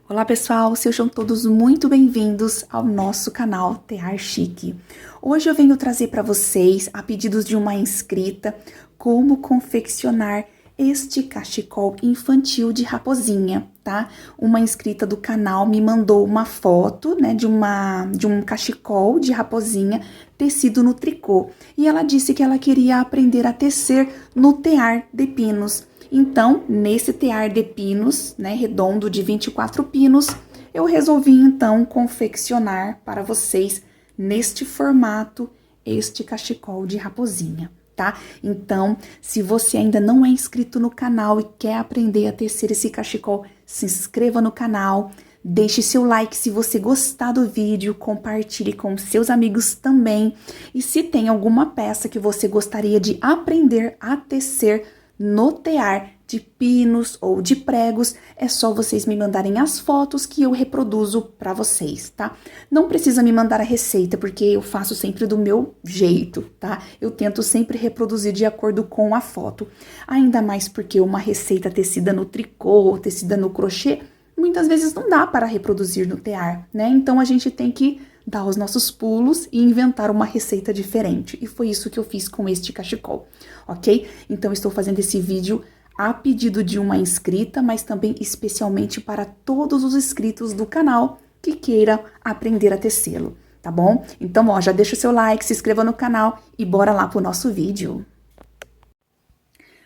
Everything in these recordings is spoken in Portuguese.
Olá pessoal, sejam todos muito bem-vindos ao nosso canal Tear Chique. Hoje eu venho trazer para vocês, a pedidos de uma inscrita, como confeccionar este cachecol infantil de raposinha, tá? Uma inscrita do canal me mandou uma foto, né, de um cachecol de raposinha tecido no tricô. E ela disse que ela queria aprender a tecer no tear de pinos. Então, nesse tear de pinos, né, redondo de 24 pinos, eu resolvi então confeccionar para vocês, neste formato, este cachecol de raposinha, tá? Então, se você ainda não é inscrito no canal e quer aprender a tecer esse cachecol, se inscreva no canal, deixe seu like se você gostar do vídeo, compartilhe com seus amigos também. E se tem alguma peça que você gostaria de aprender a tecer no tear de pinos ou de pregos, é só vocês me mandarem as fotos que eu reproduzo para vocês, tá? Não precisa me mandar a receita, porque eu faço sempre do meu jeito, tá? Eu tento sempre reproduzir de acordo com a foto. Ainda mais porque uma receita tecida no tricô, tecida no crochê, muitas vezes não dá para reproduzir no tear, né? Então, a gente tem que dar os nossos pulos e inventar uma receita diferente. E foi isso que eu fiz com este cachecol, ok? Então, estou fazendo esse vídeo a pedido de uma inscrita, mas também especialmente para todos os inscritos do canal que queiram aprender a tecê-lo, tá bom? Então, ó, já deixa o seu like, se inscreva no canal e bora lá pro nosso vídeo.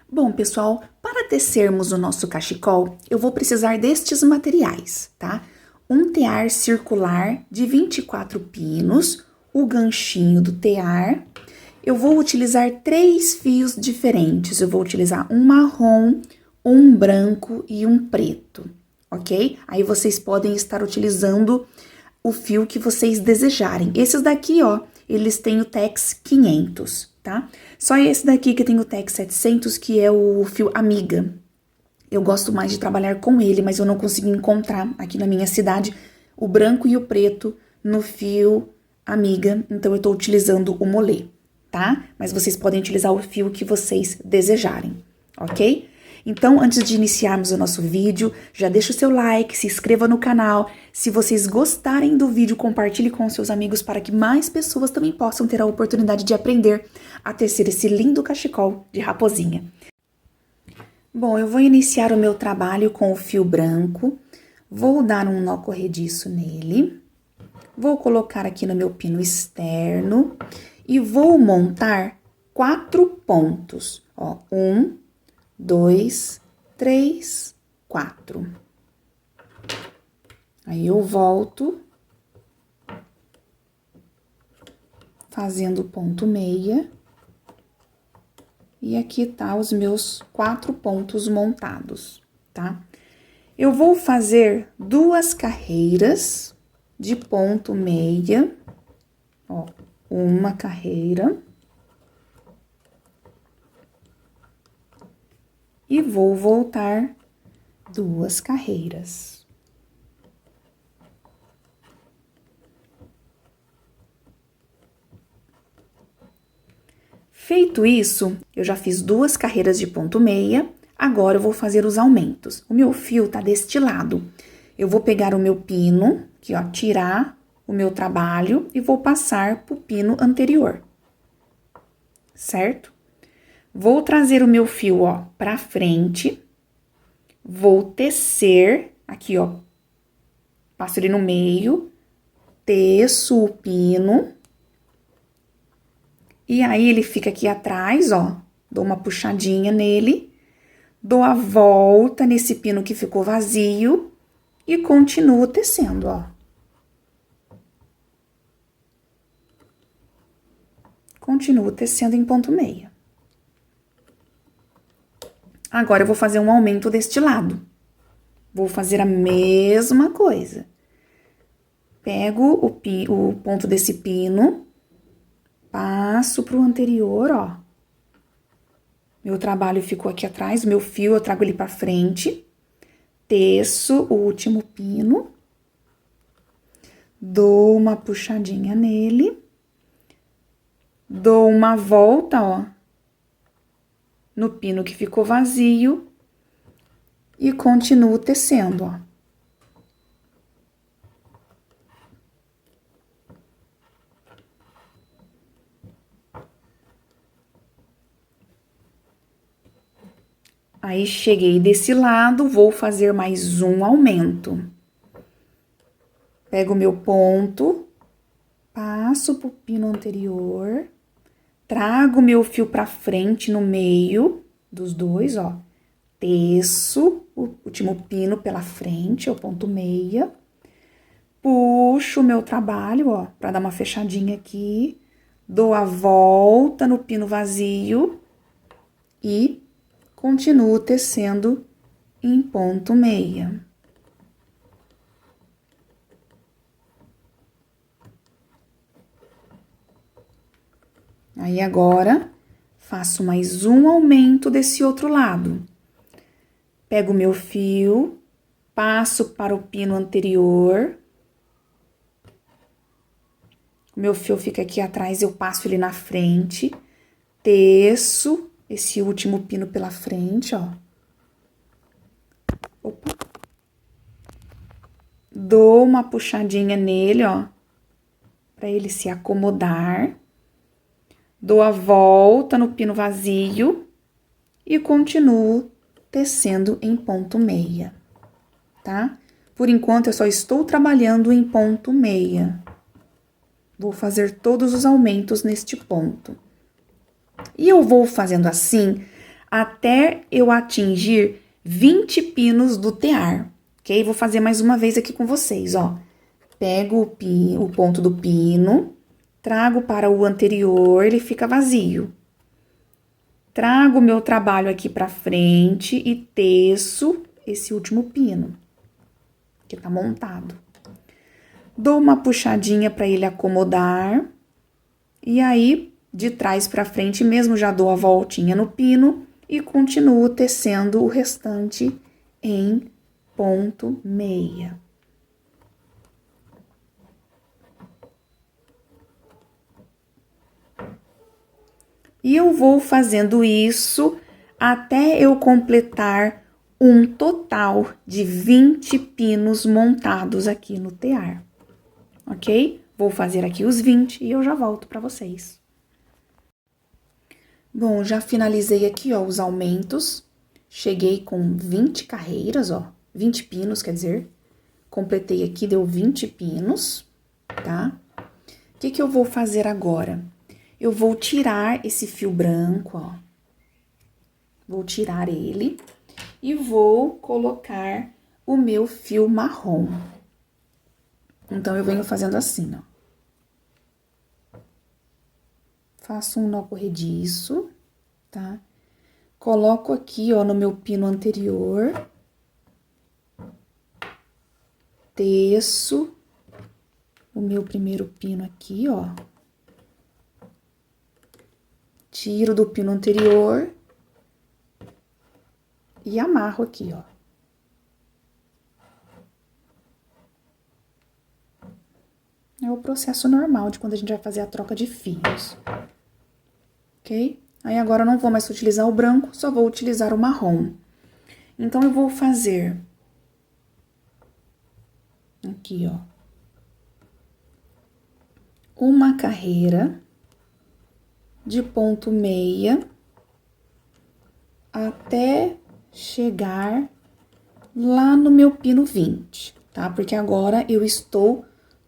Bom, pessoal, para tecermos o nosso cachecol, eu vou precisar destes materiais, tá? Um tear circular de 24 pinos, o ganchinho do tear. Eu vou utilizar 3 fios diferentes. Eu vou utilizar um marrom, um branco e um preto, ok? Aí vocês podem estar utilizando o fio que vocês desejarem. Esses daqui, ó, eles têm o Tex 500, tá? Só esse daqui que tem o Tex 700, que é o fio Amiga. Eu gosto mais de trabalhar com ele, mas eu não consegui encontrar aqui na minha cidade o branco e o preto no fio Amiga, então eu tô utilizando o Molê, tá? Mas vocês podem utilizar o fio que vocês desejarem, ok? Então, antes de iniciarmos o nosso vídeo, já deixa o seu like, se inscreva no canal. Se vocês gostarem do vídeo, compartilhe com seus amigos para que mais pessoas também possam ter a oportunidade de aprender a tecer esse lindo cachecol de raposinha. Bom, eu vou iniciar o meu trabalho com o fio branco, vou dar um nó corrediço nele, vou colocar aqui no meu pino externo e vou montar 4 pontos, ó, 1, 2, 3, 4. Aí eu volto, fazendo ponto meia. E aqui tá os meus 4 pontos montados, tá? Eu vou fazer 2 carreiras de ponto meia, ó, uma carreira. E vou voltar 2 carreiras. Feito isso, eu já fiz 2 carreiras de ponto meia, agora eu vou fazer os aumentos. O meu fio tá deste lado. Eu vou pegar o meu pino, aqui ó, tirar o meu trabalho e vou passar pro pino anterior, certo? Vou trazer o meu fio, ó, pra frente, vou tecer, aqui ó, passo ele no meio, teço o pino. E aí, ele fica aqui atrás, ó, dou uma puxadinha nele, dou a volta nesse pino que ficou vazio e continuo tecendo, ó. Continuo tecendo em ponto meia. Agora, eu vou fazer um aumento deste lado. Vou fazer a mesma coisa. Pego o ponto desse pino, passo pro anterior, ó. Meu trabalho ficou aqui atrás, meu fio eu trago ele pra frente, teço o último pino, dou uma puxadinha nele, dou uma volta, ó, no pino que ficou vazio e continuo tecendo, ó. Aí, cheguei desse lado, vou fazer mais um aumento. Pego o meu ponto, passo pro pino anterior, trago meu fio pra frente no meio dos dois, ó. Teço o último pino pela frente, é o ponto meia. Puxo o meu trabalho, ó, pra dar uma fechadinha aqui. Dou a volta no pino vazio e continuo tecendo em ponto meia. Aí, agora, faço mais um aumento desse outro lado. Pego o meu fio, passo para o pino anterior. O meu fio fica aqui atrás, eu passo ele na frente. Teço esse último pino pela frente, ó. Opa. Dou uma puxadinha nele, ó, pra ele se acomodar. Dou a volta no pino vazio e continuo tecendo em ponto meia, tá? Por enquanto, eu só estou trabalhando em ponto meia. Vou fazer todos os aumentos neste ponto. E eu vou fazendo assim até eu atingir 20 pinos do tear, ok? Vou fazer mais uma vez aqui com vocês, ó. Pego o ponto do pino, trago para o anterior, ele fica vazio. Trago o meu trabalho aqui pra frente e teço esse último pino, que tá montado. Dou uma puxadinha para ele acomodar. E aí, de trás pra frente mesmo, já dou a voltinha no pino e continuo tecendo o restante em ponto meia. E eu vou fazendo isso até eu completar um total de 20 pinos montados aqui no tear, ok? Vou fazer aqui os 20 e eu já volto para vocês. Bom, já finalizei aqui, ó, os aumentos. Cheguei com 20 carreiras, ó, 20 pinos, quer dizer. Completei aqui, deu 20 pinos, tá? O que eu vou fazer agora? Eu vou tirar esse fio branco, ó. Vou tirar ele e vou colocar o meu fio marrom. Então, eu venho fazendo assim, ó. Faço um nó corrediço, tá? Coloco aqui, ó, no meu pino anterior. Teço o meu primeiro pino aqui, ó. Tiro do pino anterior e amarro aqui, ó. É o processo normal de quando a gente vai fazer a troca de fios, ok? Aí, agora, eu não vou mais utilizar o branco, só vou utilizar o marrom. Então, eu vou fazer aqui, ó, uma carreira de ponto meia até chegar lá no meu pino 20, tá? Porque agora eu estou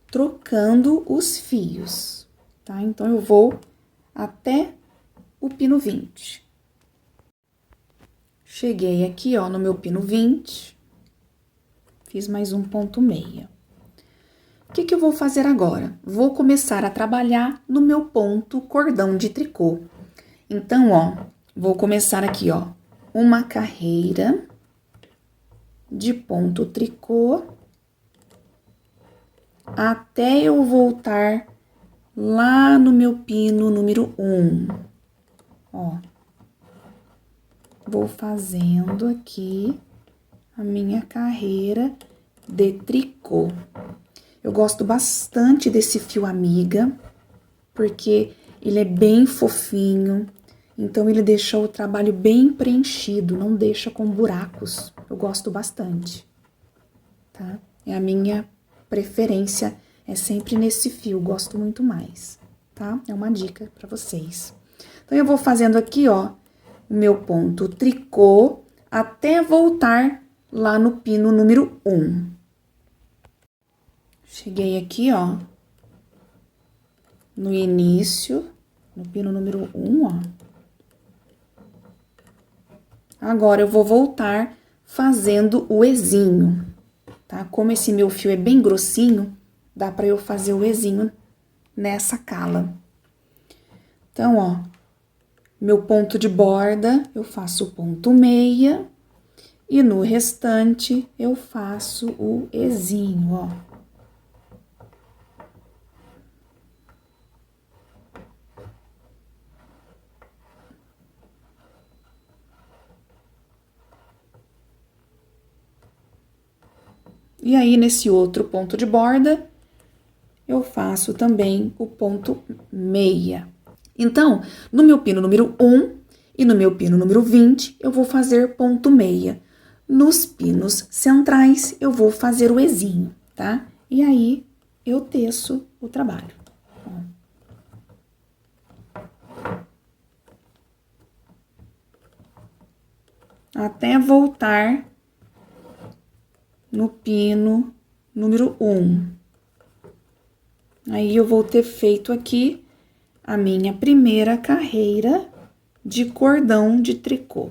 trocando os fios, tá? Então, eu vou até o pino 20. Cheguei aqui, ó, no meu pino 20, fiz mais um ponto meia. O que eu vou fazer agora? Vou começar a trabalhar no meu ponto cordão de tricô. Então, ó, vou começar aqui, ó, uma carreira de ponto tricô até eu voltar lá no meu pino número 1. Ó, vou fazendo aqui a minha carreira de tricô. Eu gosto bastante desse fio amiga, porque ele é bem fofinho, então ele deixa o trabalho bem preenchido, não deixa com buracos. Eu gosto bastante, tá? É a minha preferência, é sempre nesse fio, gosto muito mais, tá? É uma dica pra vocês. Então, eu vou fazendo aqui, ó, o meu ponto tricô até voltar lá no pino número 1. Cheguei aqui, ó, no início, no pino número 1, ó. Agora, eu vou voltar fazendo o ezinho, tá? Como esse meu fio é bem grossinho, dá pra eu fazer o ezinho nessa cala. Então, ó, meu ponto de borda, eu faço o ponto meia, e no restante, eu faço o ezinho, ó. E aí, nesse outro ponto de borda, eu faço também o ponto meia. Então, no meu pino número 1 e no meu pino número 20, eu vou fazer ponto meia. Nos pinos centrais, eu vou fazer o ezinho, tá? E aí, eu teço o trabalho. Até voltar no pino número 1. Aí, eu vou ter feito aqui a minha primeira carreira de cordão de tricô.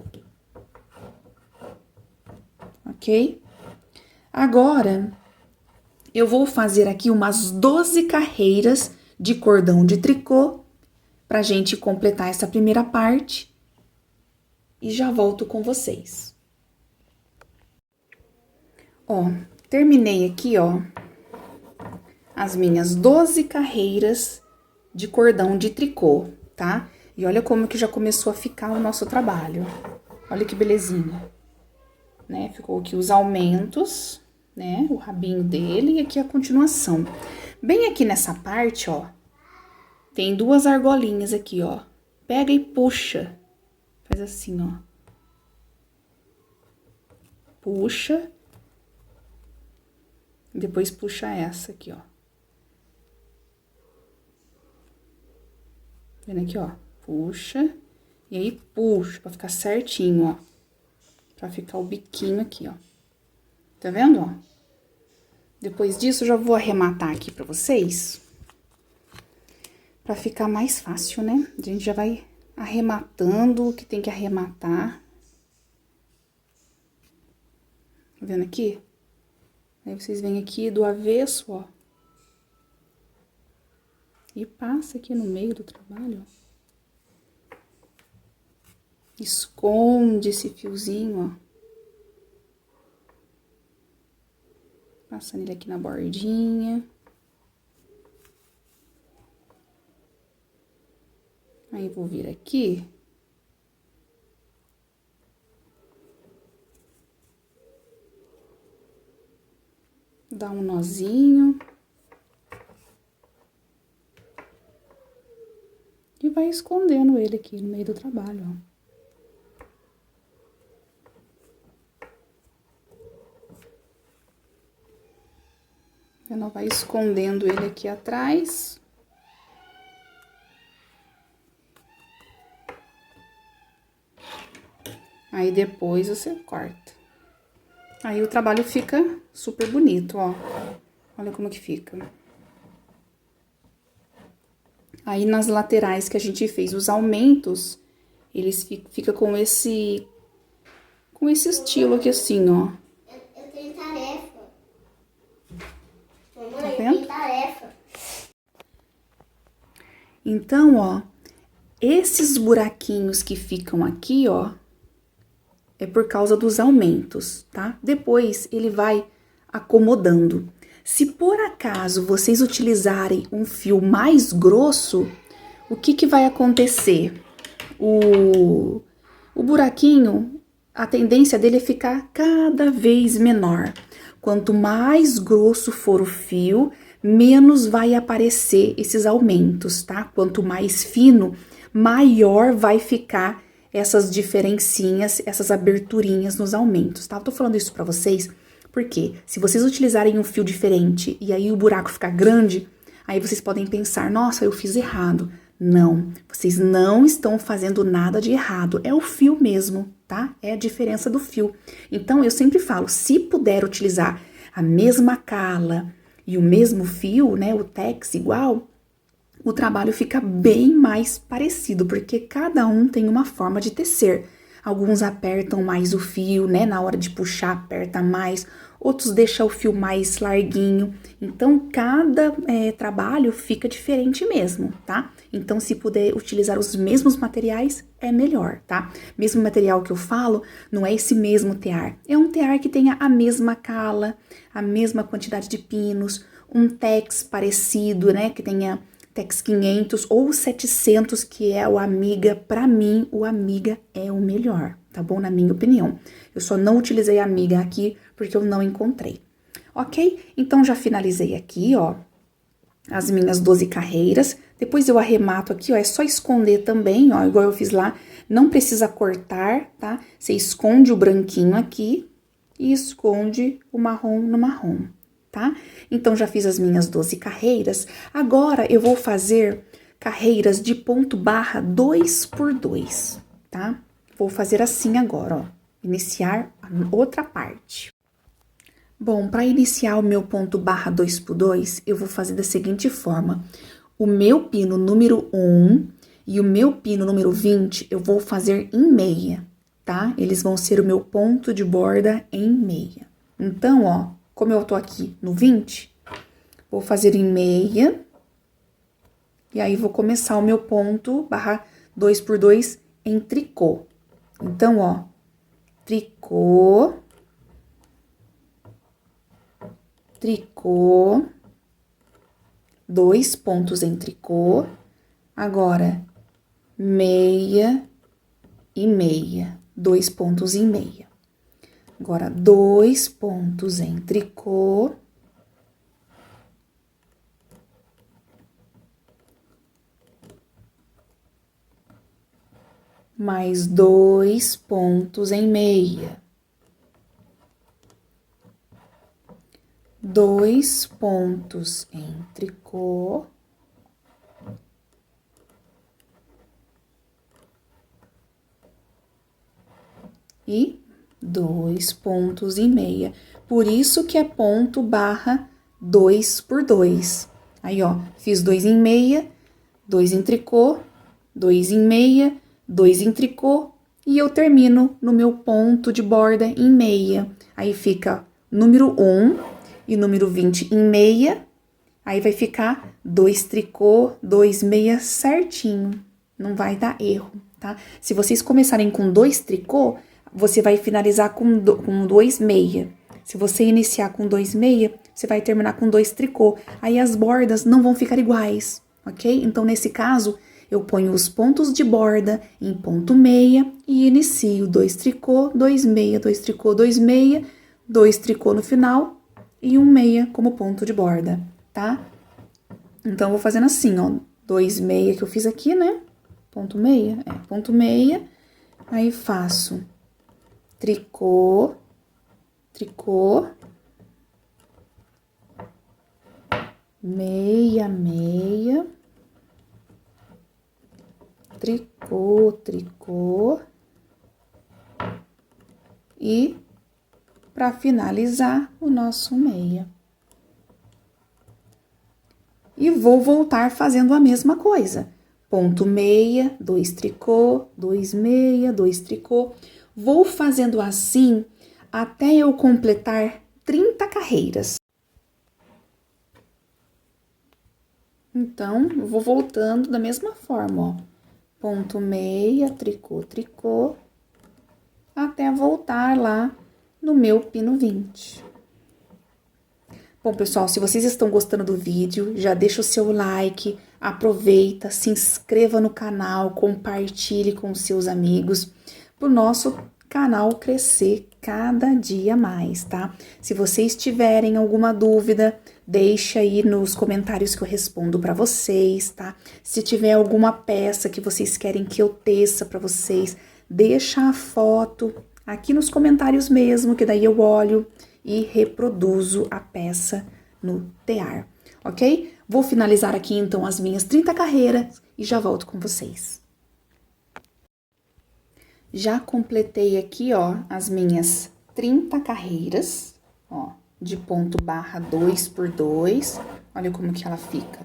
Ok? Agora, eu vou fazer aqui umas 12 carreiras de cordão de tricô pra gente completar essa primeira parte e já volto com vocês. Ó, terminei aqui, ó, as minhas 12 carreiras de cordão de tricô, tá? E olha como que já começou a ficar o nosso trabalho. Olha que belezinha, né? Ficou aqui os aumentos, né? O rabinho dele e aqui a continuação. Bem aqui nessa parte, ó, tem duas argolinhas aqui, ó. Pega e puxa. Faz assim, ó. Puxa. Depois puxa essa aqui, ó. Vendo aqui, ó. Puxa. E aí, puxa, pra ficar certinho, ó. Pra ficar o biquinho aqui, ó. Tá vendo, ó? Depois disso, eu já vou arrematar aqui pra vocês. Pra ficar mais fácil, né? A gente já vai arrematando o que tem que arrematar. Tá vendo aqui? Aí, vocês vêm aqui do avesso, ó. E passa aqui no meio do trabalho, ó. Esconde esse fiozinho, ó. Passando ele aqui na bordinha. Aí, vou vir aqui. Dar um nozinho. E vai escondendo ele aqui no meio do trabalho, ó. Ela vai escondendo ele aqui atrás. Aí, depois, você corta. Aí, o trabalho fica super bonito, ó. Olha como que fica. Aí, nas laterais que a gente fez os aumentos, eles ficam com esse estilo aqui, assim, ó. Eu tenho tarefa. Mamãe, Tá eu vendo? tenho tarefa. Então, ó, esses buraquinhos que ficam aqui, ó, é por causa dos aumentos, tá? Depois, ele vai acomodando. Se por acaso vocês utilizarem um fio mais grosso, o que vai acontecer? O buraquinho, a tendência dele é ficar cada vez menor. Quanto mais grosso for o fio, menos vai aparecer esses aumentos, tá? Quanto mais fino, maior vai ficar essas diferencinhas, essas aberturinhas nos aumentos, tá? Eu tô falando isso pra vocês porque se vocês utilizarem um fio diferente e aí o buraco ficar grande, aí vocês podem pensar, nossa, eu fiz errado. Não, vocês não estão fazendo nada de errado, é o fio mesmo, tá? É a diferença do fio. Então, eu sempre falo, se puder utilizar a mesma cala e o mesmo fio, né, o tex igual, o trabalho fica bem mais parecido, porque cada um tem uma forma de tecer. Alguns apertam mais o fio, né, na hora de puxar aperta mais, outros deixam o fio mais larguinho. Então, cada trabalho fica diferente mesmo, tá? Então, se puder utilizar os mesmos materiais, é melhor, tá? Mesmo material que eu falo, não é esse mesmo tear. É um tear que tenha a mesma cala, a mesma quantidade de pinos, um tex parecido, né, que tenha tex 500 ou 700, que é o Amiga. Pra mim, o Amiga é o melhor, tá bom? Na minha opinião. Eu só não utilizei Amiga aqui porque eu não encontrei. Ok? Então, já finalizei aqui, ó, as minhas 12 carreiras. Depois eu arremato aqui, ó, é só esconder também, ó, igual eu fiz lá. Não precisa cortar, tá? Você esconde o branquinho aqui e esconde o marrom no marrom, tá? Então, já fiz as minhas 12 carreiras. Agora, eu vou fazer carreiras de ponto barra 2 por 2, tá? Vou fazer assim agora, ó. Iniciar a outra parte. Bom, para iniciar o meu ponto barra 2 por 2, eu vou fazer da seguinte forma. O meu pino número 1 e o meu pino número 20, eu vou fazer em meia, tá? Eles vão ser o meu ponto de borda em meia. Então, ó, como eu tô aqui no 20, vou fazer em meia. E aí, vou começar o meu ponto barra 2 por 2 em tricô. Então, ó, tricô, tricô, 2 pontos em tricô, agora meia e meia, 2 pontos em meia. Agora, 2 pontos em tricô, mais 2 pontos em meia. 2 pontos em tricô. E 2 pontos e meia. Por isso que é ponto barra 2 por 2. Aí, ó, fiz 2 em meia, 2 em tricô, 2 em meia, 2 em tricô, e eu termino no meu ponto de borda em meia. Aí fica número 1 e número 20 em meia, aí vai ficar 2 tricô, 2 meia certinho. Não vai dar erro, tá? Se vocês começarem com 2 tricô, você vai finalizar com 2 meia. Se você iniciar com 2 meia, você vai terminar com 2 tricô. Aí as bordas não vão ficar iguais, ok? Então, nesse caso, eu ponho os pontos de borda em ponto meia e inicio 2 tricô, 2 meia, 2 tricô, 2 meia, 2 tricô no final e 1 meia como ponto de borda, tá? Então, eu vou fazendo assim, ó, 2 meia que eu fiz aqui, né? Ponto meia, ponto meia, aí faço tricô, tricô, meia, meia, tricô, tricô, e para finalizar o nosso meia. E vou voltar fazendo a mesma coisa. Ponto meia, 2 tricô, 2 meia, 2 tricô. Vou fazendo assim até eu completar 30 carreiras. Então, eu vou voltando da mesma forma, ó. Ponto meia, tricô, tricô, até voltar lá no meu pino 20. Bom, pessoal, se vocês estão gostando do vídeo, já deixa o seu like, aproveita, se inscreva no canal, compartilhe com os seus amigos, pro nosso canal crescer cada dia mais, tá? Se vocês tiverem alguma dúvida, deixa aí nos comentários que eu respondo pra vocês, tá? Se tiver alguma peça que vocês querem que eu teça pra vocês, deixa a foto aqui nos comentários mesmo, que daí eu olho e reproduzo a peça no tear, ok? Vou finalizar aqui, então, as minhas 30 carreiras e já volto com vocês. Já completei aqui, ó, as minhas 30 carreiras, ó, de ponto barra 2 por 2. Olha como que ela fica.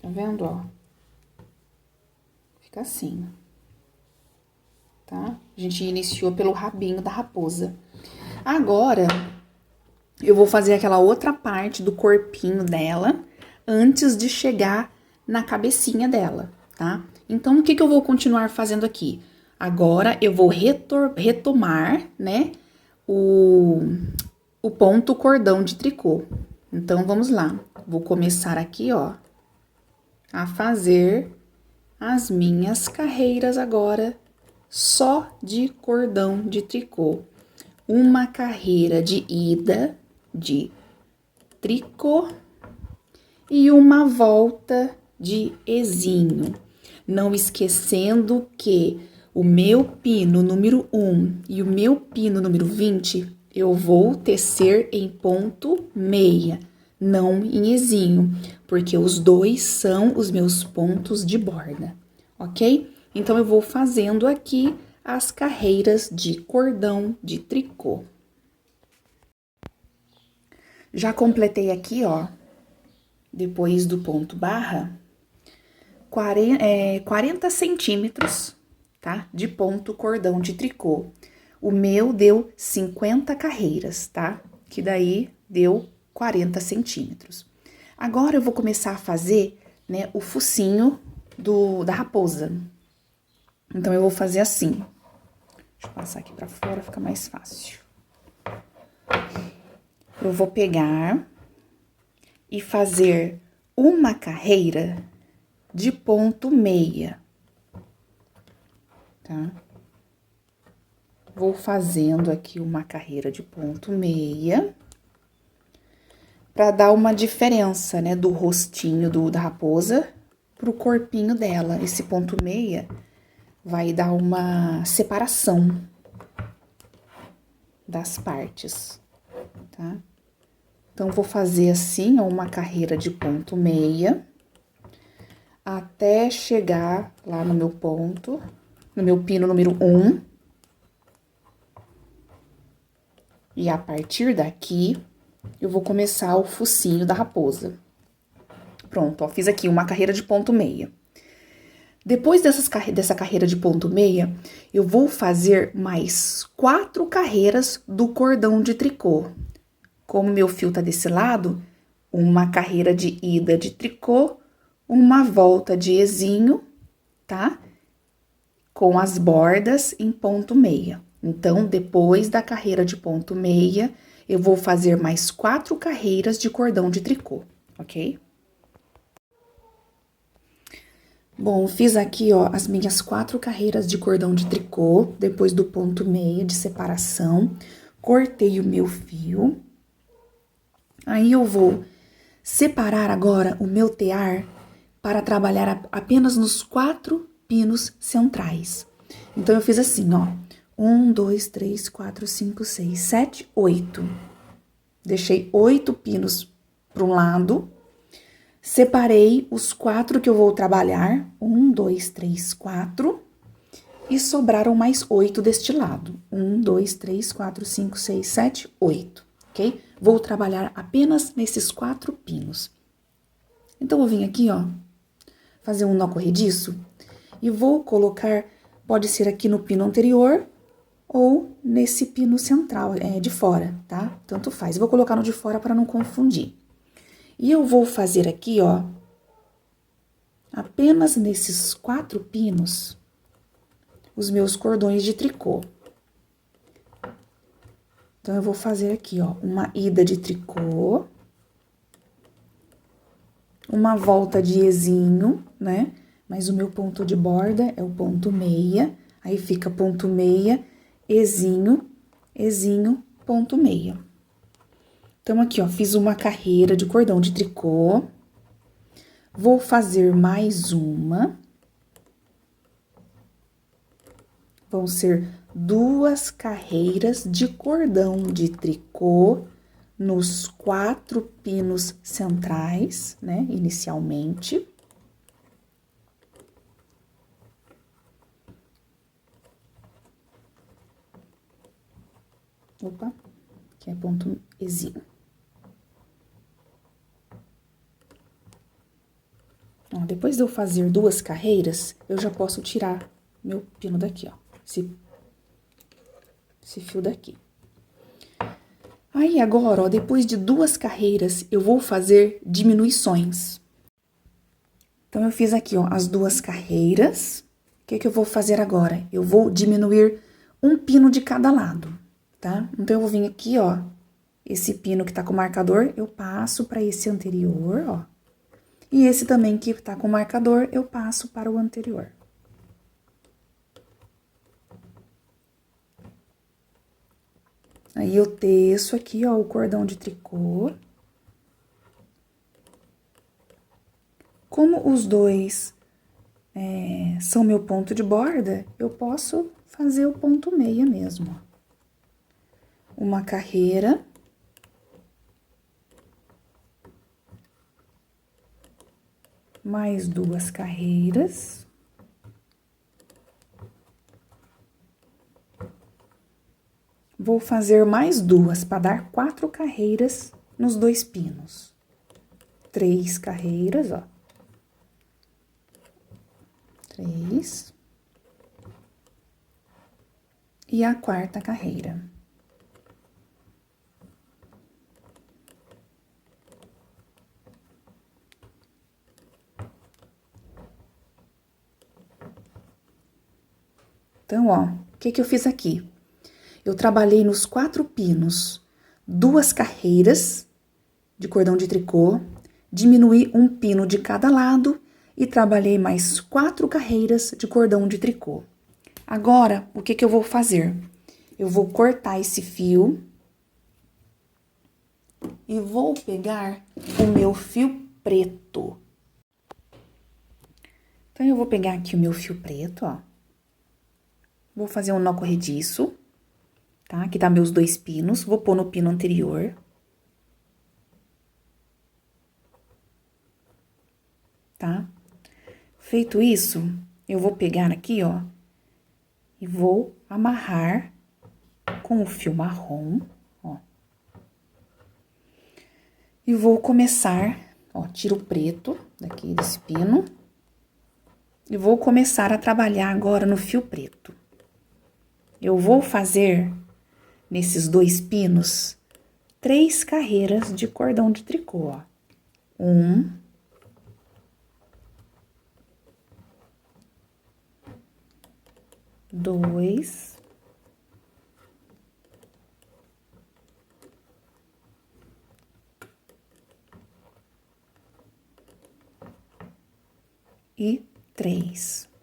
Tá vendo, ó? Fica assim, tá? A gente iniciou pelo rabinho da raposa. Agora, eu vou fazer aquela outra parte do corpinho dela antes de chegar na cabecinha dela, tá? Então, o que que eu vou continuar fazendo aqui? Agora, eu vou retomar, né, o ponto cordão de tricô. Então, vamos lá. Vou começar aqui, ó, a fazer as minhas carreiras agora só de cordão de tricô. Uma carreira de ida de tricô e uma volta de esinho. Não esquecendo que o meu pino número 1 e o meu pino número 20, eu vou tecer em ponto meia, não em esinho, porque os dois são os meus pontos de borda, ok? Então, eu vou fazendo aqui as carreiras de cordão de tricô. Já completei aqui, ó, depois do ponto barra, 40 centímetros, tá? De ponto cordão de tricô. O meu deu 50 carreiras, tá? Que daí deu 40 centímetros. Agora, eu vou começar a fazer, né, o focinho da raposa. Então, eu vou fazer assim. Deixa eu passar aqui pra fora, fica mais fácil. Eu vou pegar e fazer uma carreira de ponto meia, tá? Vou fazendo aqui uma carreira de ponto meia, pra dar uma diferença, né, do rostinho da raposa pro corpinho dela. Esse ponto meia vai dar uma separação das partes, tá? Então, vou fazer assim, ó, uma carreira de ponto meia, até chegar lá no meu ponto, no meu pino número 1. E a partir daqui, eu vou começar o focinho da raposa. Pronto, ó, fiz aqui uma carreira de ponto meia. Depois dessa carreira de ponto meia, eu vou fazer mais 4 carreiras do cordão de tricô. Como meu fio tá desse lado, uma carreira de ida de tricô, uma volta de esinho, tá? Com as bordas em ponto meia. Então, depois da carreira de ponto meia, eu vou fazer mais 4 carreiras de cordão de tricô, ok? Bom, fiz aqui, ó, as minhas 4 carreiras de cordão de tricô, depois do ponto meia de separação. Cortei o meu fio. Aí, eu vou separar agora o meu tear para trabalhar apenas nos 4 pinos centrais. Então, eu fiz assim, ó. 1, 2, 3, 4, 5, 6, 7, 8. Deixei 8 pinos para um lado. Separei os 4 que eu vou trabalhar. 1, 2, 3, 4. E sobraram mais 8 deste lado. 1, 2, 3, 4, 5, 6, 7, 8. Ok? Vou trabalhar apenas nesses 4 pinos. Então, eu vou vir aqui, ó, fazer um nó corrediço. E vou colocar, pode ser aqui no pino anterior ou nesse pino central, de fora, tá? Tanto faz. Eu vou colocar no de fora para não confundir. E eu vou fazer aqui, ó, apenas nesses 4 pinos, os meus cordões de tricô. Então, eu vou fazer aqui, ó, uma ida de tricô, uma volta de esinho, né? Mas o meu ponto de borda é o ponto meia, aí fica ponto meia, esinho, esinho, ponto meia. Então, aqui, ó, fiz uma carreira de cordão de tricô. Vou fazer mais uma. Vão ser 2 carreiras de cordão de tricô nos 4 pinos centrais, né, inicialmente. Opa, que é ponto Ezinho. Ó, depois de eu fazer 2 carreiras, eu já posso tirar meu pino daqui, ó. Esse fio daqui. Aí, agora, ó, depois de 2 carreiras, eu vou fazer diminuições. Então, eu fiz aqui, ó, as 2 carreiras. O que que eu vou fazer agora? Eu vou diminuir um pino de cada lado, tá? Então, eu vou vir aqui, ó, esse pino que tá com marcador, eu passo para esse anterior, ó. E esse também que tá com marcador, eu passo para o anterior. Aí, eu teço aqui, ó, o cordão de tricô. Como os dois são meu ponto de borda, eu posso fazer o ponto meia mesmo, ó. Uma carreira. Mais 2 carreiras. Vou fazer mais 2 para dar 4 carreiras nos 2 pinos. 3 carreiras, ó. 3. E a 4ª carreira. Então, ó, o que que eu fiz aqui? Eu trabalhei nos 4 pinos 2 carreiras de cordão de tricô, diminuí um pino de cada lado e trabalhei mais 4 carreiras de cordão de tricô. Agora, o que que eu vou fazer? Eu vou cortar esse fio e vou pegar o meu fio preto. Então, eu vou pegar aqui o meu fio preto, ó. Vou fazer um nó corrediço, tá? Aqui tá meus 2 pinos, vou pôr no pino anterior. Tá? Feito isso, eu vou pegar aqui, ó, e vou amarrar com o fio marrom, ó. E vou começar, ó, tiro o preto daqui desse pino. E vou começar a trabalhar agora no fio preto. Eu vou fazer, nesses 2 pinos, 3 carreiras de cordão de tricô, ó. 1, 2, e 3.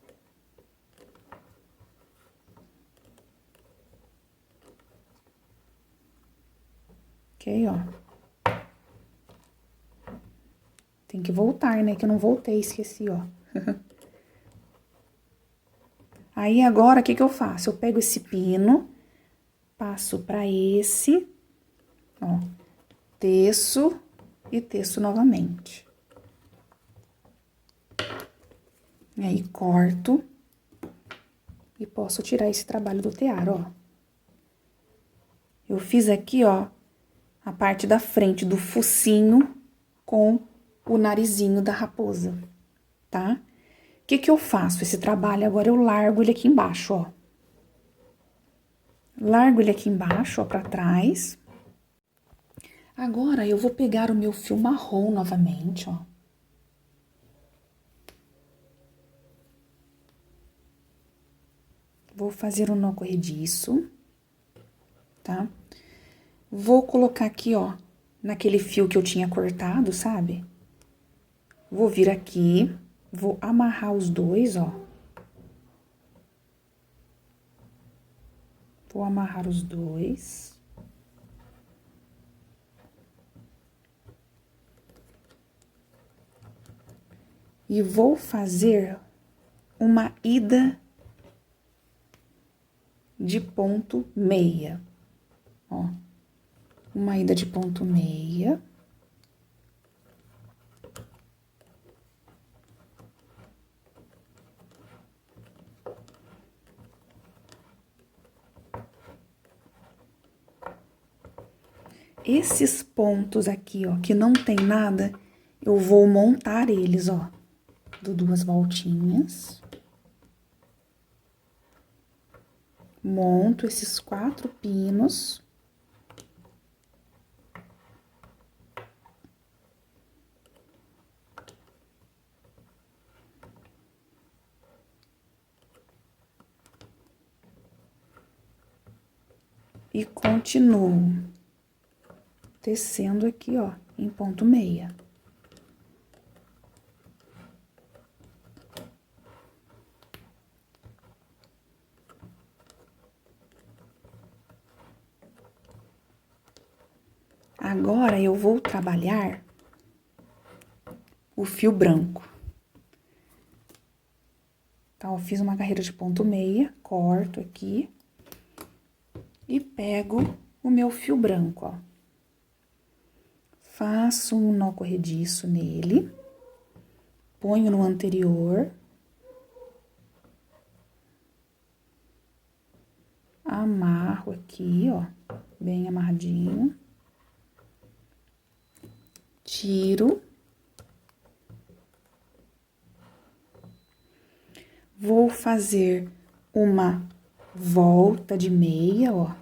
Ok, ó. Tem que voltar, né? Que eu não voltei, esqueci, ó. Aí, agora, o que que eu faço? Eu pego esse pino, passo pra esse, ó, teço e teço novamente. E aí, corto e posso tirar esse trabalho do tear, ó. Eu fiz aqui, ó, a parte da frente do focinho com o narizinho da raposa, tá? O que que eu faço? Esse trabalho, agora eu largo ele aqui embaixo, ó. Largo ele aqui embaixo, ó, pra trás. Agora, eu vou pegar o meu fio marrom novamente, ó. Vou fazer um nó corrediço, tá? Vou colocar aqui, ó, naquele fio que eu tinha cortado, sabe? Vou vir aqui, vou amarrar os 2, ó. Vou amarrar os 2. E vou fazer uma ida de ponto meia, ó. Uma ida de ponto meia. Esses pontos aqui, ó, que não tem nada, eu vou montar eles, ó. Dou 2 voltinhas. Monto esses 4 pinos. E continuo tecendo aqui, ó, em ponto meia. Agora, eu vou trabalhar o fio branco. Então, eu fiz uma carreira de ponto meia, corto aqui e pego o meu fio branco, ó. Faço um nó corrediço nele, ponho no anterior, amarro aqui, ó, bem amarradinho, tiro, vou fazer uma volta de meia, ó.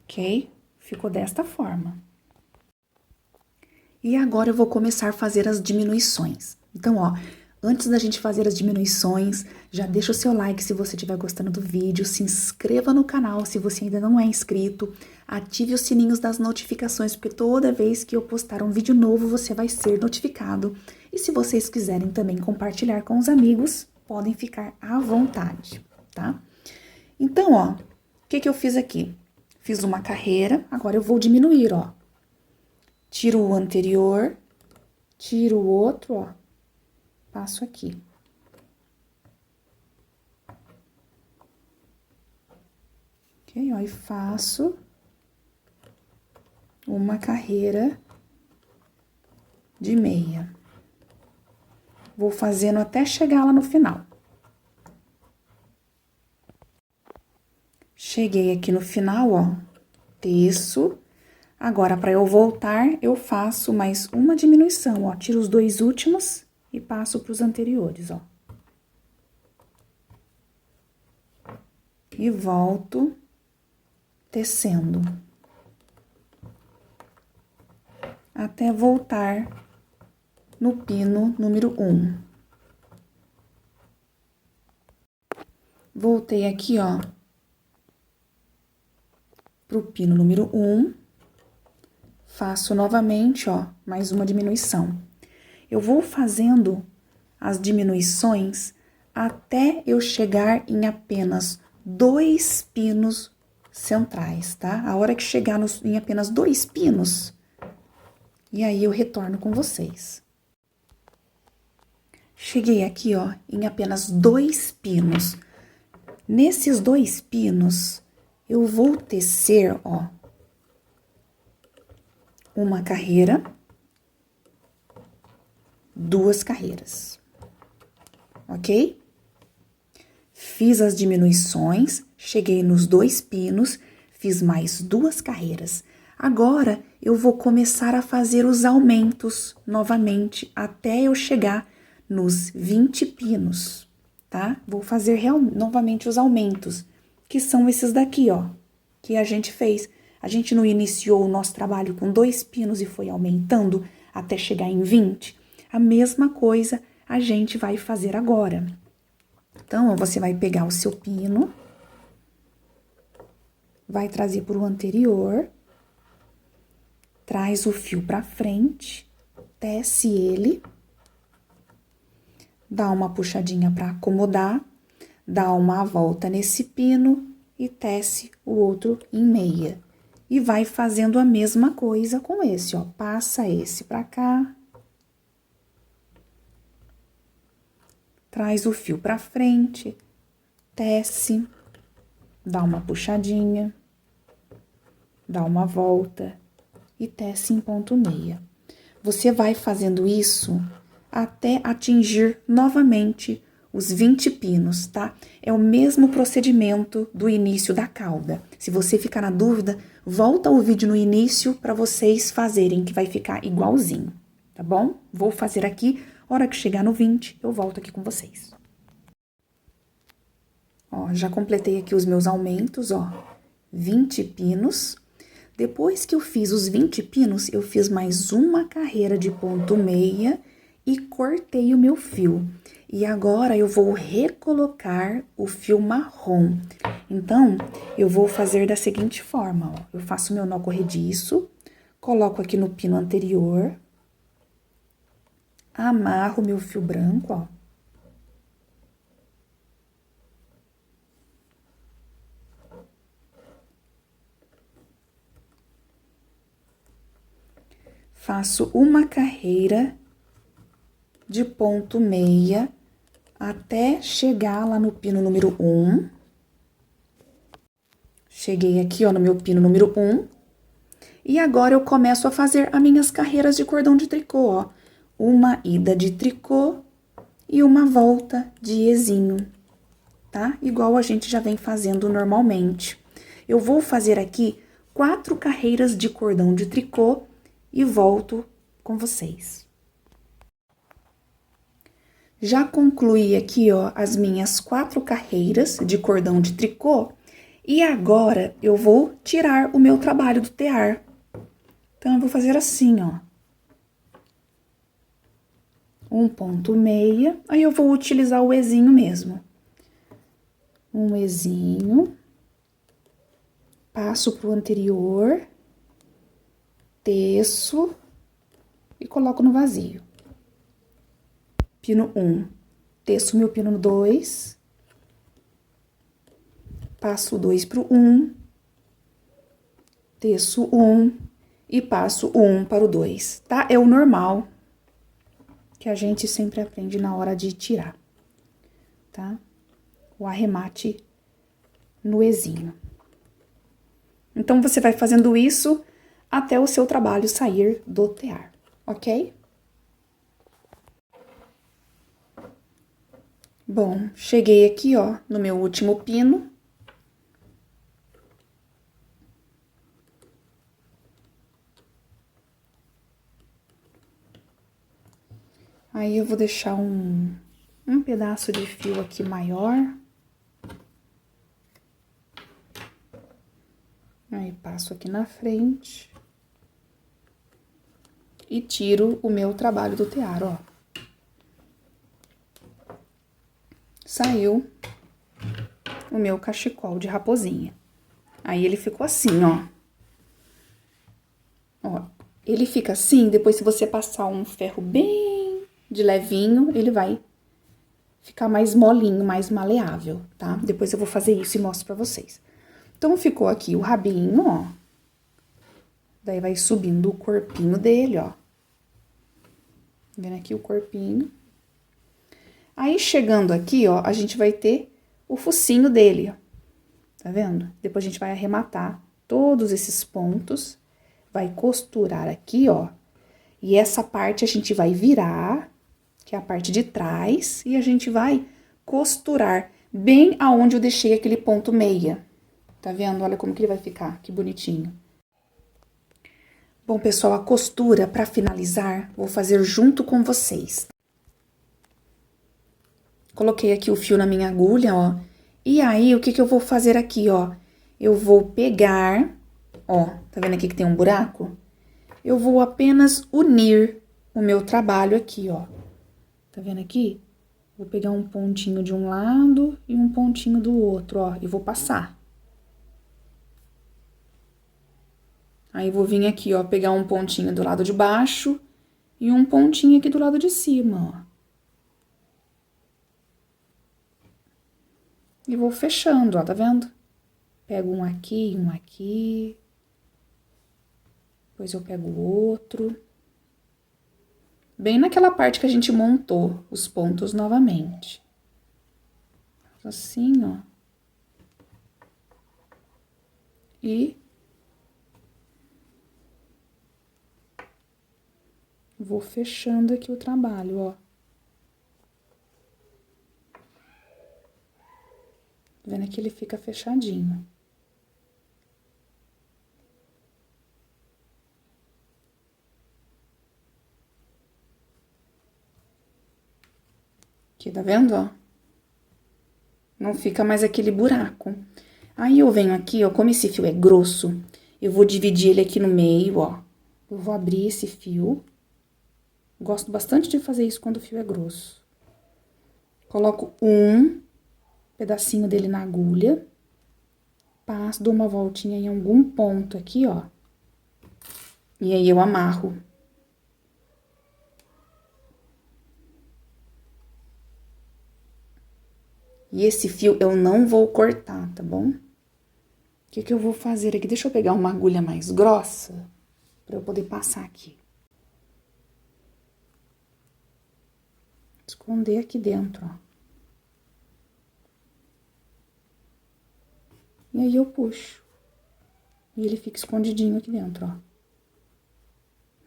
Ok? Ficou desta forma. E agora eu vou começar a fazer as diminuições. Então, ó, antes da gente fazer as diminuições, já deixa o seu like se você estiver gostando do vídeo, se inscreva no canal se você ainda não é inscrito, ative os sininhos das notificações, porque toda vez que eu postar um vídeo novo, você vai ser notificado. E se vocês quiserem também compartilhar com os amigos, podem ficar à vontade, tá? Então, ó, o que eu fiz aqui? Fiz uma carreira, agora eu vou diminuir, ó. Tiro o anterior, tiro o outro, ó, passo aqui. Ok, ó, e faço uma carreira de meia. Vou fazendo até chegar lá no final. Cheguei aqui no final, ó, teço. Agora, para eu voltar, eu faço mais uma diminuição, ó. Tiro os 2 últimos e passo pros anteriores, ó. E volto tecendo. Até voltar no pino número 1. Voltei aqui, ó, pro pino número 1. Faço novamente, ó, mais uma diminuição. Eu vou fazendo as diminuições até eu chegar em apenas 2 pinos centrais, tá? A hora que chegar em apenas 2 pinos, e aí eu retorno com vocês. Cheguei aqui, ó, em apenas 2 pinos. Nesses 2 pinos, eu vou tecer, ó, uma carreira, 2 carreiras, ok? Fiz as diminuições, cheguei nos 2 pinos, fiz mais 2 carreiras. Agora, eu vou começar a fazer os aumentos novamente, até eu chegar nos 20 pinos, tá? Vou fazer novamente os aumentos, que são esses daqui, ó, que a gente fez. A gente não iniciou o nosso trabalho com 2 pinos e foi aumentando até chegar em 20? A mesma coisa a gente vai fazer agora. Então, você vai pegar o seu pino, vai trazer para o anterior, traz o fio para frente, tece ele, dá uma puxadinha para acomodar, dá uma volta nesse pino e tece o outro em meia. E vai fazendo a mesma coisa com esse, ó. Passa esse pra cá. Traz o fio pra frente, tece, dá uma puxadinha, dá uma volta e tece em ponto meia. Você vai fazendo isso até atingir novamente os 20 pinos, tá? É o mesmo procedimento do início da cauda. Se você ficar na dúvida, volta o vídeo no início para vocês fazerem, que vai ficar igualzinho, tá bom? Vou fazer aqui, hora que chegar no 20, eu volto aqui com vocês. Ó, já completei aqui os meus aumentos, ó, 20 pinos. Depois que eu fiz os 20 pinos, eu fiz mais uma carreira de ponto meia e cortei o meu fio. E agora eu vou recolocar o fio marrom. Então, eu vou fazer da seguinte forma, ó. Eu faço meu nó corrediço, coloco aqui no pino anterior, amarro meu fio branco, ó. Faço uma carreira de ponto meia até chegar lá no pino número 1. Cheguei aqui, ó, no meu pino número 1. E agora eu começo a fazer as minhas carreiras de cordão de tricô, ó. Uma ida de tricô e uma volta de ezinho, tá? Igual a gente já vem fazendo normalmente. Eu vou fazer aqui 4 carreiras de cordão de tricô e volto com vocês. Já concluí aqui, ó, as minhas 4 carreiras de cordão de tricô e agora eu vou tirar o meu trabalho do tear. Então, eu vou fazer assim, ó. Um ponto meia, aí eu vou utilizar o ezinho mesmo. Um ezinho, passo pro anterior, teço e coloco no vazio. Pino 1, teço meu pino 2, passo o 2 pro 1, teço 1 e passo o 1 para o 2, tá? É o normal que a gente sempre aprende na hora de tirar, tá? O arremate no ezinho. Então, você vai fazendo isso até o seu trabalho sair do tear, ok? Bom, cheguei aqui, ó, no meu último pino. Aí, eu vou deixar um pedaço de fio aqui maior. Aí, passo aqui na frente. E tiro o meu trabalho do tear, ó. Saiu o meu cachecol de raposinha. Aí, ele ficou assim, ó. Ó, ele fica assim, depois se você passar um ferro bem de levinho, ele vai ficar mais molinho, mais maleável, tá? Depois eu vou fazer isso e mostro pra vocês. Então, ficou aqui o rabinho, ó. Daí, vai subindo o corpinho dele, ó. Vendo aqui o corpinho. Aí, chegando aqui, ó, a gente vai ter o focinho dele, ó. Tá vendo? Depois a gente vai arrematar todos esses pontos, vai costurar aqui, ó. E essa parte a gente vai virar, que é a parte de trás, e a gente vai costurar bem aonde eu deixei aquele ponto meia. Tá vendo? Olha como que ele vai ficar, que bonitinho. Bom, pessoal, a costura, pra finalizar, vou fazer junto com vocês. Coloquei aqui o fio na minha agulha, ó. E aí, o que que eu vou fazer aqui, ó? Eu vou pegar, ó, tá vendo aqui que tem um buraco? Eu vou apenas unir o meu trabalho aqui, ó. Tá vendo aqui? Vou pegar um pontinho de um lado e um pontinho do outro, ó, e vou passar. Aí, vou vir aqui, ó, pegar um pontinho do lado de baixo e um pontinho aqui do lado de cima, ó. E vou fechando, ó, tá vendo? Pego um aqui e um aqui. Depois eu pego o outro. Bem naquela parte que a gente montou os pontos novamente. Assim, ó. E Vou fechando aqui o trabalho, ó. Vendo que ele fica fechadinho. Aqui, tá vendo, ó? Não fica mais aquele buraco. Aí, eu venho aqui, ó, como esse fio é grosso, eu vou dividir ele aqui no meio, ó. Eu vou abrir esse fio. Gosto bastante de fazer isso quando o fio é grosso. Coloco um pedacinho dele na agulha. Passo, dou uma voltinha em algum ponto aqui, ó. E aí, eu amarro. E esse fio eu não vou cortar, tá bom? O que eu vou fazer aqui? Deixa eu pegar uma agulha mais grossa pra eu poder passar aqui. Esconder aqui dentro, ó. E aí, eu puxo. E ele fica escondidinho aqui dentro, ó.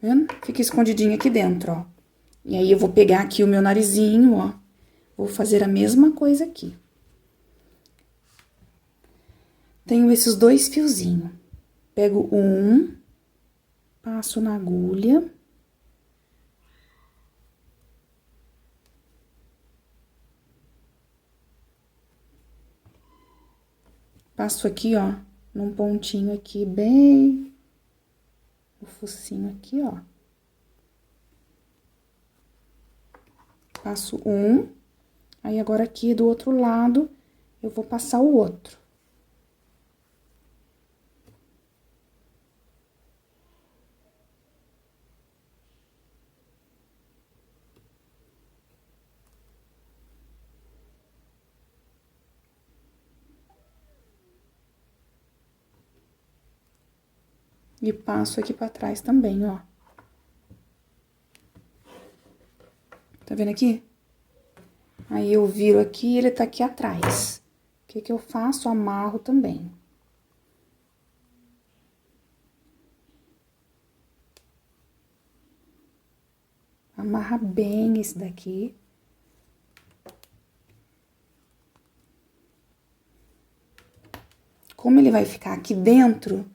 Vendo? Fica escondidinho aqui dentro, ó. E aí, eu vou pegar aqui o meu narizinho, ó. Vou fazer a mesma coisa aqui. Tenho esses dois fiozinhos. Pego um, passo na agulha. Passo aqui, ó, num pontinho aqui, bem... o focinho aqui, ó. Passo um. Aí, agora aqui do outro lado, eu vou passar o outro. E passo aqui pra trás também, ó. Tá vendo aqui? Aí, eu viro aqui e ele tá aqui atrás. O que eu faço? Amarro também. Amarra bem esse daqui. Como ele vai ficar aqui dentro,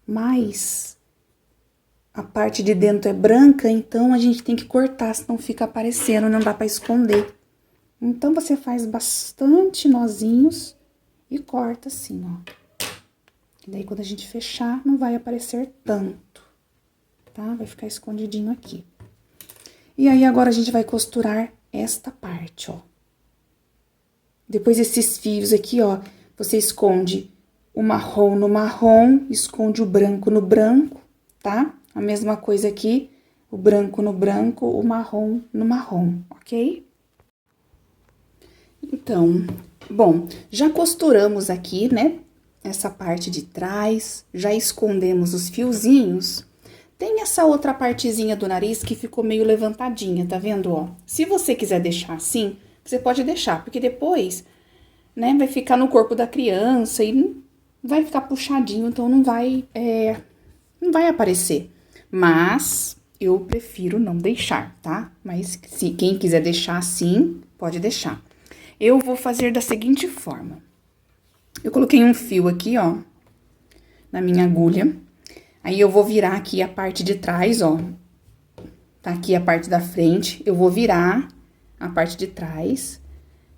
mas a parte de dentro é branca, então a gente tem que cortar, senão fica aparecendo, não dá pra esconder. Então, você faz bastante nozinhos e corta assim, ó. E daí, quando a gente fechar, não vai aparecer tanto, tá? Vai ficar escondidinho aqui. E aí, agora, a gente vai costurar esta parte, ó. Depois, esses fios aqui, ó, você esconde o marrom no marrom, esconde o branco no branco, tá? A mesma coisa aqui, o branco no branco, o marrom no marrom, ok? Então, bom, já costuramos aqui, né? Essa parte de trás, já escondemos os fiozinhos. Tem essa outra partezinha do nariz que ficou meio levantadinha, tá vendo, ó? Se você quiser deixar assim, você pode deixar, porque depois, né, vai ficar no corpo da criança e vai ficar puxadinho, então não vai aparecer. Mas eu prefiro não deixar, tá? Mas se quem quiser deixar assim, pode deixar. Eu vou fazer da seguinte forma. Eu coloquei um fio aqui, ó, na minha agulha. Aí, eu vou virar aqui a parte de trás, ó. Tá aqui a parte da frente. Eu vou virar a parte de trás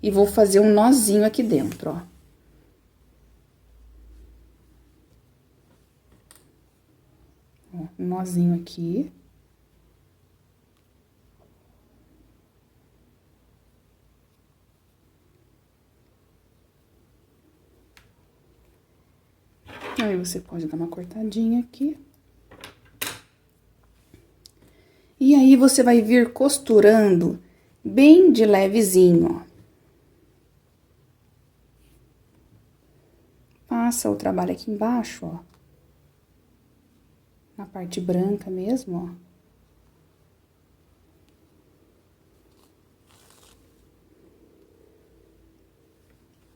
e vou fazer um nozinho aqui dentro, ó. Ó, um nozinho aqui. Aí, você pode dar uma cortadinha aqui. E aí, você vai vir costurando bem de levezinho, ó. Passa o trabalho aqui embaixo, ó. Na parte branca mesmo, ó.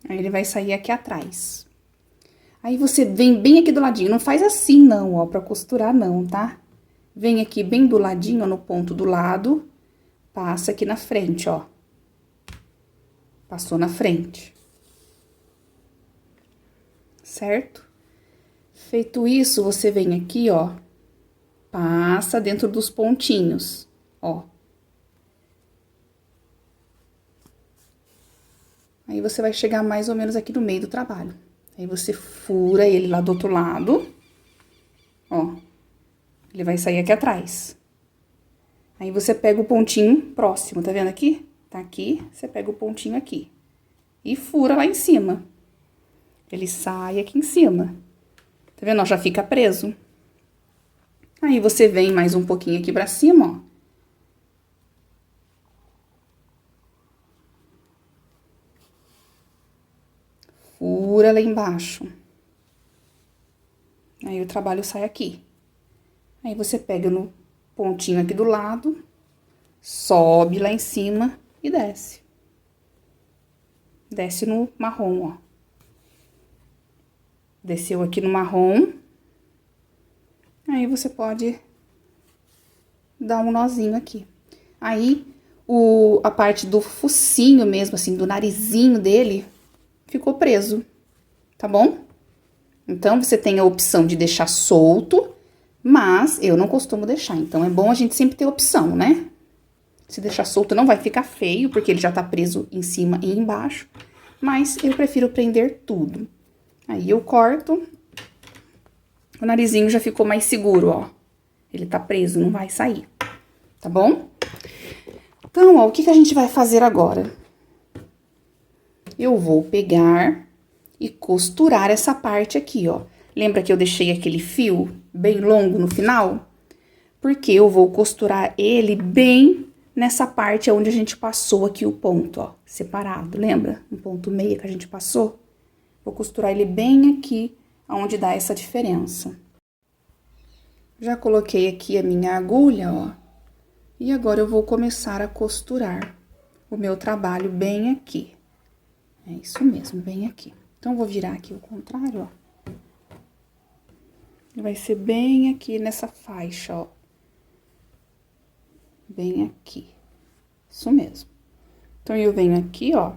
Aí, ele vai sair aqui atrás. Aí, você vem bem aqui do ladinho. Não faz assim, não, ó, pra costurar, não, tá? vem aqui bem do ladinho, ó, no ponto do lado, passa aqui na frente, ó. Passou na frente. Certo? Feito isso, você vem aqui, ó, passa dentro dos pontinhos, ó. Aí, você vai chegar mais ou menos aqui no meio do trabalho. Aí, você fura ele lá do outro lado, ó. Ele vai sair aqui atrás. Aí, você pega o pontinho próximo, tá vendo aqui? Tá aqui, você pega o pontinho aqui. E fura lá em cima. Ele sai aqui em cima. Tá vendo? Ó, já fica preso. Aí, você vem mais um pouquinho aqui pra cima, ó. Fura lá embaixo. Aí, o trabalho sai aqui. Aí, você pega no pontinho aqui do lado, sobe lá em cima e desce. Desce no marrom, ó. Desceu aqui no marrom. Aí, você pode dar um nozinho aqui. Aí, a parte do focinho mesmo, assim, do narizinho dele, ficou preso, tá bom? Então, você tem a opção de deixar solto, mas eu não costumo deixar. Então, é bom a gente sempre ter opção, né? Se deixar solto, não vai ficar feio, porque ele já tá preso em cima e embaixo. Mas eu prefiro prender tudo. Aí, eu corto. O narizinho já ficou mais seguro, ó. Ele tá preso, não vai sair. Tá bom? Então, ó, o que a gente vai fazer agora? Eu vou pegar e costurar essa parte aqui, ó. Lembra que eu deixei aquele fio bem longo no final? Porque eu vou costurar ele bem nessa parte onde a gente passou aqui o ponto, ó, separado. Lembra? Um ponto meio que a gente passou? Vou costurar ele bem aqui, onde dá essa diferença. Já coloquei aqui a minha agulha, ó. E agora eu vou começar a costurar o meu trabalho bem aqui. É isso mesmo, bem aqui. Então, vou virar aqui o contrário, ó. Vai ser bem aqui nessa faixa, ó. Bem aqui. Isso mesmo. Então, eu venho aqui, ó.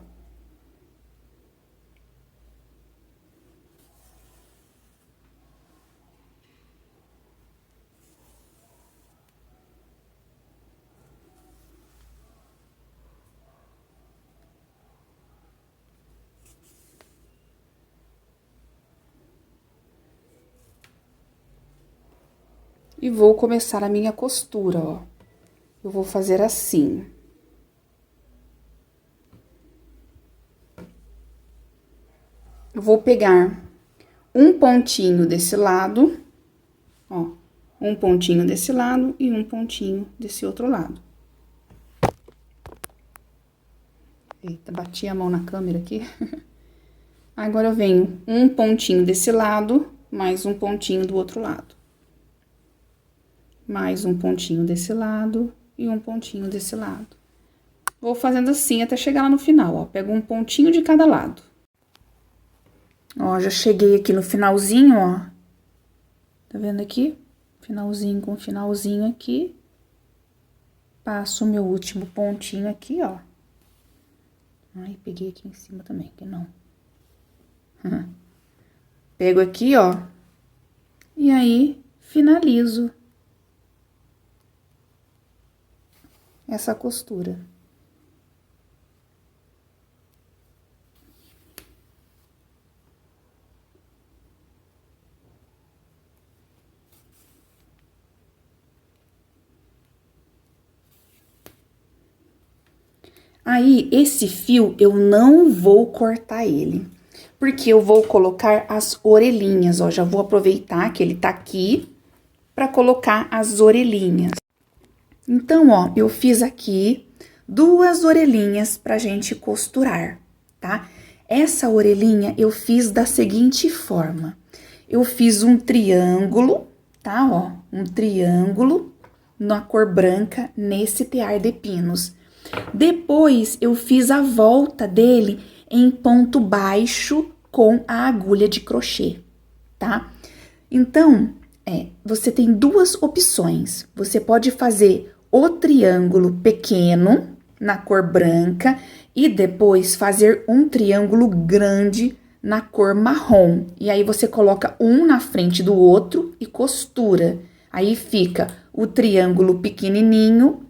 E vou começar a minha costura, ó. Eu vou fazer assim. Eu vou pegar um pontinho desse lado, ó. Um pontinho desse lado e um pontinho desse outro lado. Eita, bati a mão na câmera aqui. Agora, eu venho um pontinho desse lado, mais um pontinho do outro lado. Mais um pontinho desse lado e um pontinho desse lado. Vou fazendo assim até chegar lá no final, ó. Pego um pontinho de cada lado. Ó, já cheguei aqui no finalzinho, ó. Tá vendo aqui? Finalzinho com finalzinho aqui. Passo o meu último pontinho aqui, ó. Ai, peguei aqui em cima também, que não. Pego aqui, ó. E aí, finalizo essa costura. Aí, esse fio, eu não vou cortar ele, porque eu vou colocar as orelhinhas, ó. Já vou aproveitar que ele tá aqui pra colocar as orelhinhas. Então, ó, eu fiz aqui 2 orelhinhas pra gente costurar, tá? Essa orelhinha eu fiz da seguinte forma. Eu fiz um triângulo, tá, ó? Um triângulo na cor branca nesse tear de pinos. Depois, eu fiz a volta dele em ponto baixo com a agulha de crochê, tá? Então, Você tem duas opções. Você pode fazer o triângulo pequeno na cor branca e depois fazer um triângulo grande na cor marrom. E aí você coloca um na frente do outro e costura. Aí fica o triângulo pequenininho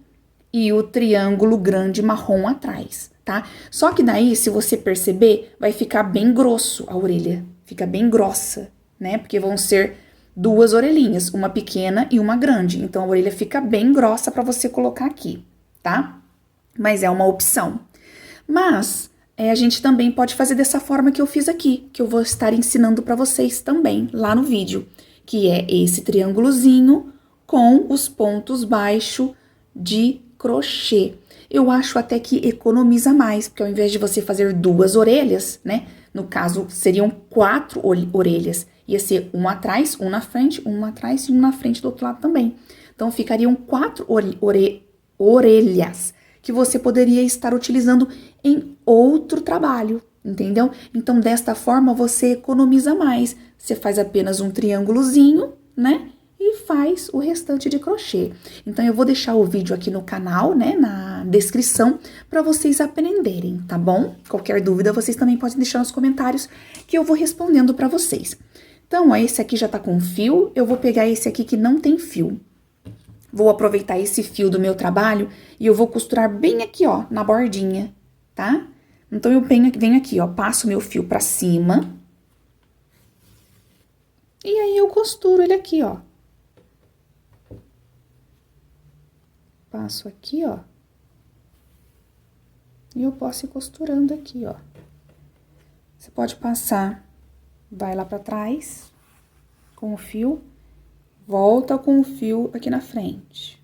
e o triângulo grande marrom atrás, tá? Só que daí, se você perceber, vai ficar bem grosso a orelha. Fica bem grossa, né? Porque vão ser duas orelhinhas, uma pequena e uma grande. Então, a orelha fica bem grossa para você colocar aqui, tá? Mas é uma opção. Mas a gente também pode fazer dessa forma que eu fiz aqui, que eu vou estar ensinando para vocês também lá no vídeo, que é esse triângulozinho com os pontos baixos de crochê. Eu acho até que economiza mais, porque ao invés de você fazer duas orelhas, né? No caso, seriam 4 orelhas. Ia ser uma atrás, uma na frente, uma atrás e uma na frente do outro lado também. Então, ficariam 4 orelhas que você poderia estar utilizando em outro trabalho, entendeu? Então, desta forma, você economiza mais. Você faz apenas um triângulozinho, né? E faz o restante de crochê. Então, eu vou deixar o vídeo aqui no canal, né, na descrição, para vocês aprenderem, tá bom? Qualquer dúvida, vocês também podem deixar nos comentários que eu vou respondendo para vocês. Então, ó, esse aqui já tá com fio, eu vou pegar esse aqui que não tem fio. Vou aproveitar esse fio do meu trabalho e eu vou costurar bem aqui, ó, na bordinha, tá? Então, eu venho aqui, ó, passo meu fio pra cima. E aí, eu costuro ele aqui, ó. Passo aqui, ó. E eu posso ir costurando aqui, ó. Você pode passar, vai lá pra trás com o fio, volta com o fio aqui na frente.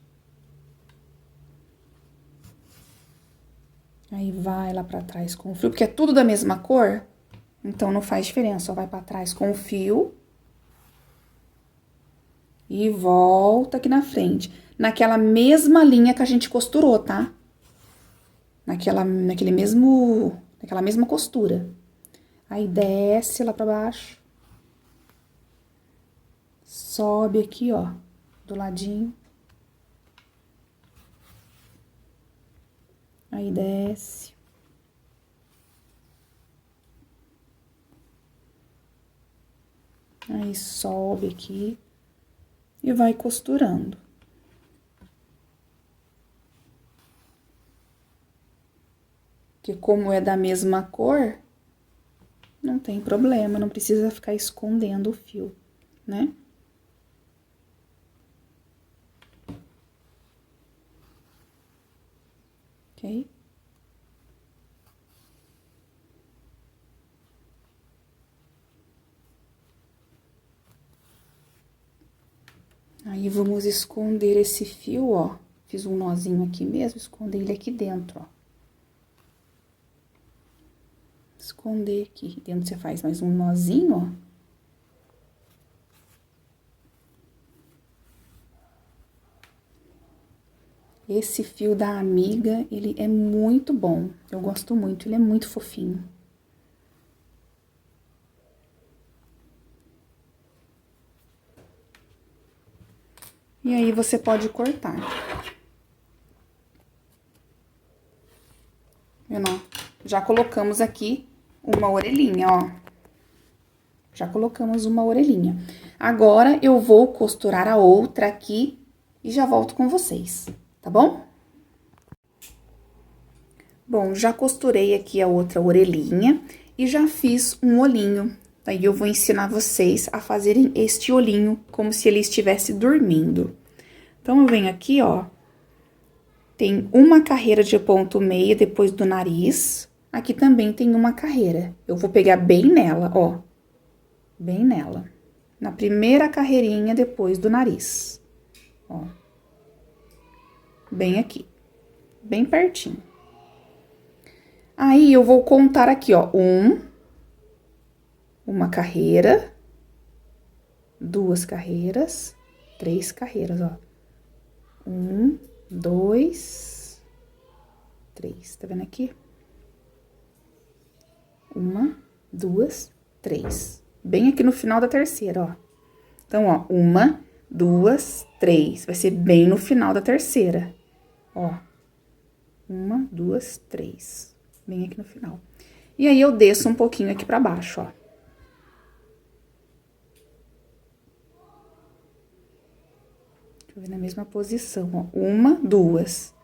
Aí, vai lá pra trás com o fio, porque é tudo da mesma cor, então não faz diferença. Só vai pra trás com o fio. E volta aqui na frente. Naquela mesma linha que a gente costurou, tá? Naquela mesma costura. Aí, desce lá pra baixo. Sobe aqui, ó, do ladinho. Aí, desce. Aí, sobe aqui. E vai costurando. Porque como é da mesma cor, não tem problema, não precisa ficar escondendo o fio, né? Ok? Aí, vamos esconder esse fio, ó. Fiz um nozinho aqui mesmo, esconder ele aqui dentro, ó. Esconder aqui dentro, você faz mais um nozinho, ó. Esse fio da Amiga, ele é muito bom. Eu gosto muito, ele é muito fofinho. E aí, você pode cortar. Vendo, ó? Já colocamos aqui uma orelhinha, ó. Já colocamos uma orelhinha. Agora, eu vou costurar a outra aqui e já volto com vocês, tá bom? Bom, já costurei aqui a outra orelhinha e já fiz um olhinho. Daí, eu vou ensinar vocês a fazerem este olhinho como se ele estivesse dormindo. Então, eu venho aqui, ó. Tem uma carreira de ponto meia depois do nariz. Aqui também tem uma carreira. Eu vou pegar bem nela, ó. Bem nela. Na primeira carreirinha depois do nariz. Ó. Bem aqui. Bem pertinho. Aí, eu vou contar aqui, ó. Uma carreira. 2 carreiras. 3 carreiras, ó. 1, 2, 3. Tá vendo aqui? 1, 2, 3. Bem aqui no final da terceira, ó. Então, ó, 1, 2, 3. Vai ser bem no final da terceira. Ó. 1, 2, 3. Bem aqui no final. E aí, eu desço um pouquinho aqui pra baixo, ó. Deixa eu ver na mesma posição, ó. 1, 2.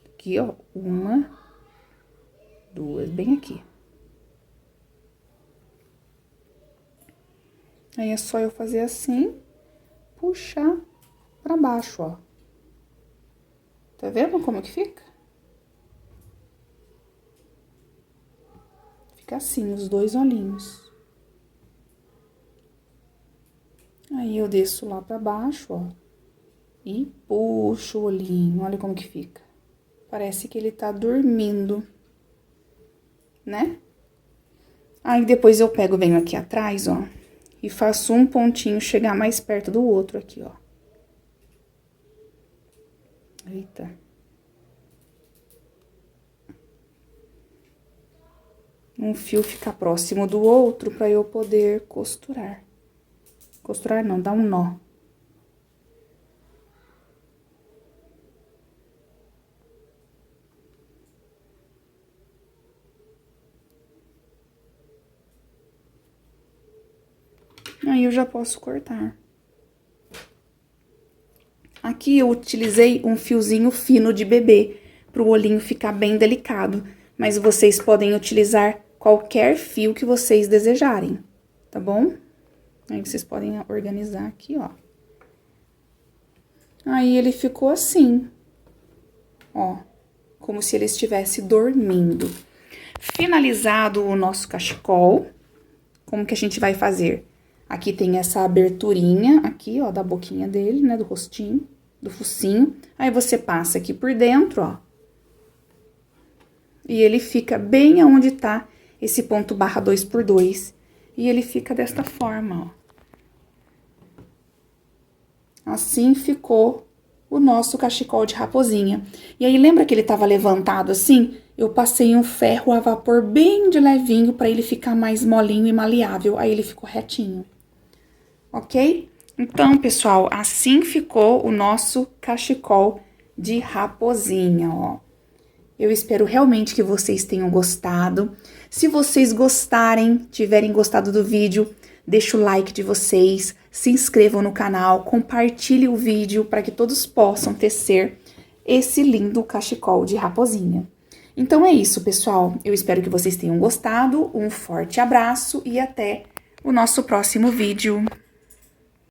Aqui, ó. 1, 2. Bem aqui. Aí, é só eu fazer assim, puxar pra baixo, ó. Tá vendo como que fica? Fica assim, os dois olhinhos. Aí, eu desço lá pra baixo, ó. E puxo o olhinho, olha como que fica. Parece que ele tá dormindo, né? Aí, depois eu pego, venho aqui atrás, ó. E faço um pontinho chegar mais perto do outro aqui, ó. Eita. Um fio ficar próximo do outro pra eu poder costurar. Costurar não, dar um nó. Aí, eu já posso cortar. Aqui, eu utilizei um fiozinho fino de bebê, pro olhinho ficar bem delicado. Mas vocês podem utilizar qualquer fio que vocês desejarem, tá bom? Aí, vocês podem organizar aqui, ó. Aí, ele ficou assim, ó, como se ele estivesse dormindo. Finalizado o nosso cachecol, como que a gente vai fazer? Aqui tem essa aberturinha aqui, ó, da boquinha dele, né, do rostinho, do focinho. Aí, você passa aqui por dentro, ó. E ele fica bem aonde tá esse ponto barra 2x2. E ele fica desta forma, ó. Assim ficou o nosso cachecol de raposinha. E aí, lembra que ele tava levantado assim? Eu passei um ferro a vapor bem de levinho pra ele ficar mais molinho e maleável. Aí, ele ficou retinho. Ok? Então, pessoal, assim ficou o nosso cachecol de raposinha, ó. Eu espero realmente que vocês tenham gostado. Se vocês gostarem, tiverem gostado do vídeo, deixa o like de vocês, se inscrevam no canal, compartilhe o vídeo para que todos possam tecer esse lindo cachecol de raposinha. Então é isso, pessoal. Eu espero que vocês tenham gostado. Um forte abraço e até o nosso próximo vídeo.